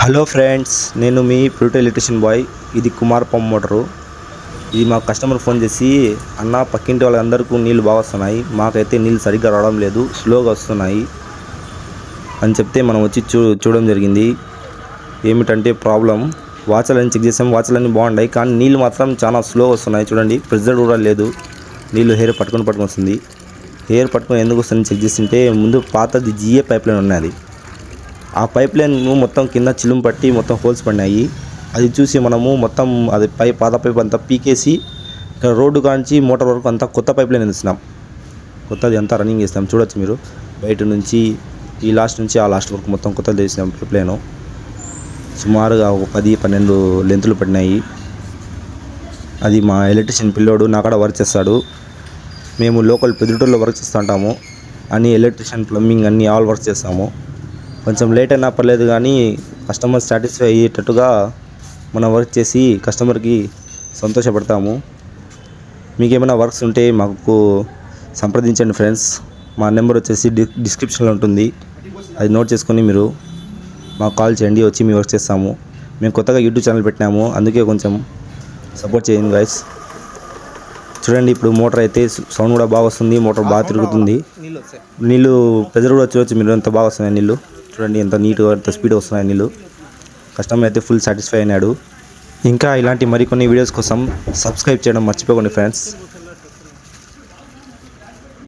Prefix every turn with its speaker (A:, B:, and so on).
A: Hello friends, నేను మీ purity electrician bye. ఇది Kumar pump motor. ఇది మా కస్టమర్ ఫోన్ చేసి, అన్న పక్కింటి వాళ్ళందరికీ నీళ్ళు బాగా వస్తున్నాయి, మాకైతే నీళ్ళు సరిగ్గా రావడం లేదు, స్లోగా వస్తున్నాయి అని చెప్తే మనం వచ్చి చూడడం జరిగింది. ఏమిటంటే ప్రాబ్లం, వాచర్లన్నీ చెక్ చేసాం, వాచర్లన్నీ బాగున్నాయి, కానీ నీళ్ళు మాత్రం చాలా స్లోగా వస్తున్నాయి. చూడండి, ప్రెజర్ కూడా లేదు, నీళ్ళు హెయిర్ పట్టుకొని వస్తుంది. హెయిర్ పట్టుకొని ఎందుకు వస్తుందని చెక్ చేస్తుంటే ముందు పాతది జిఏ పైప్ లైన్ ఉన్నది. ఆ పైప్ లైన్ మొత్తం కింద చిలుము పట్టి మొత్తం హోల్స్ పడినాయి. అది చూసి మనము మొత్తం అది పాత పైప్ అంతా పీకేసి ఇక్కడ రోడ్డు కాంచి మోటార్ వరకు అంతా కొత్త పైప్ లైన్ ఇస్తున్నాం. కొత్తది అంతా రన్నింగ్ చేస్తాం. చూడొచ్చు మీరు, బయట నుంచి ఈ లాస్ట్ నుంచి ఆ లాస్ట్ వరకు మొత్తం కొత్తది చేసినాం పైప్ లైను. సుమారుగా ఒక 10-12 లెంతులు పడినాయి. అది మా ఎలక్ట్రిషియన్ పిల్లోడు నా కాడ వర్క్ చేస్తాడు. మేము లోకల్ పెద్దటూరులో వర్క్ చేస్తూ ఉంటాము. అన్ని ఎలక్ట్రిషియన్, ప్లంబింగ్ అన్నీ ఆల్ వర్క్ చేస్తాము. కొంచెం లేట్ అయినా పర్లేదు, కానీ కస్టమర్ సాటిస్ఫై అయ్యేటట్టుగా మనం వర్క్ చేసి కస్టమర్కి సంతోషపడతాము. మీకు ఏమైనా వర్క్స్ ఉంటే మాకు సంప్రదించండి ఫ్రెండ్స్. మా నెంబర్ వచ్చేసి డిస్క్రిప్షన్లో ఉంటుంది, అది నోట్ చేసుకొని మీరు మాకు కాల్ చేయండి, వచ్చి మేము వర్క్ చేస్తాము. మేము కొత్తగా యూట్యూబ్ ఛానల్ పెట్టినాము, అందుకే కొంచెం సపోర్ట్ చేయండి గైస్. చూడండి, ఇప్పుడు మోటార్ అయితే సౌండ్ కూడా బాగా వస్తుంది, మోటార్ బాగా తిరుగుతుంది. నీళ్ళు ప్రెజర్ కూడా చూడవచ్చు మీరు, ఎంత బాగా వస్తున్నాయి నీళ్ళు. చూడండి ఎంత నీట్గా, ఎంత స్పీడ్ వస్తున్నాయి నీళ్ళు. కస్టమర్ అయితే ఫుల్ సాటిస్ఫై అయినాడు. ఇంకా ఇలాంటి మరికొన్ని వీడియోస్ కోసం సబ్స్క్రైబ్ చేయడం మర్చిపోకండి ఫ్రెండ్స్.